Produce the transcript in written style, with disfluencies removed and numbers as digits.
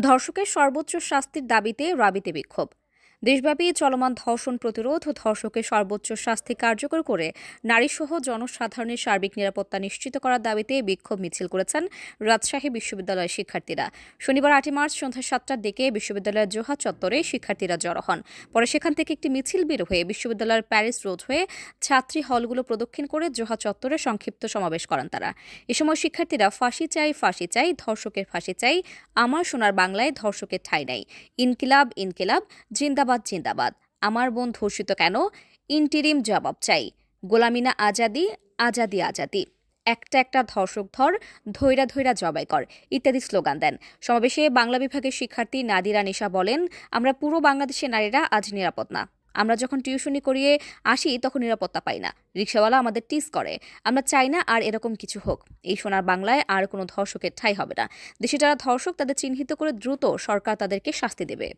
ধর্ষকের সর্বোচ্চ শাস্তির দাবিতে রাবিতে বিক্ষোভ। দেশব্যাপী চলমান ধর্ষণ প্রতিরোধ ও ধর্ষকের সর্বোচ্চ শাস্তি কার্যকর করে নারীসহ জনসাধারণের সার্বিক নিরাপত্তা নিশ্চিত করার দাবিতে বিক্ষোভ মিছিল করেছেন রাজশাহী বিশ্ববিদ্যালয়ের শিক্ষার্থীরা। শনিবার ৮ মার্চ সন্ধ্যা ৭টার দিকে বিশ্ববিদ্যালয়ের জোহা চত্বরে শিক্ষার্থীরা জড়ো হন। পরে সেখান থেকে একটি মিছিল বের হয়ে বিশ্ববিদ্যালয়ের প্যারিস রোড হয়ে ছাত্রী হলগুলো প্রদক্ষিণ করে জোহা চত্বরে সংক্ষিপ্ত সমাবেশ করেন তারা। এ সময় শিক্ষার্থীরা ফাঁসি চাই, ধর্ষকের ফাঁসি চাই, আমার সোনার বাংলায় ধর্ষকের ঠাঁই নাই, ইনকিলাব ইনকিলাব, জিন্দাবাদ, আমার বোন ধর্ষিত কেন, ইন্টিরিম জবাব চাই, গোলামিনা আজাদি, আজাদি, একটা ধর্ষক ধর, ধৈরা জবাই কর ইত্যাদি স্লোগান দেন। সমাবেশে বাংলা বিভাগের শিক্ষার্থী নাদিরা নিশা বলেন, আমরা পুরো বাংলাদেশের নারীরা আজ নিরাপদ না। আমরা যখন টিউশনি করিয়ে আসি তখন নিরাপত্তা পাই না, রিকশাওয়ালা আমাদের টিজ করে। আমরা চাই না আর এরকম কিছু হোক। এই সোনার বাংলায় আর কোনো ধর্ষকের ঠাঁই হবে না। দেশে যারা ধর্ষক তাদের চিহ্নিত করে দ্রুত সরকার তাদেরকে শাস্তি দেবে।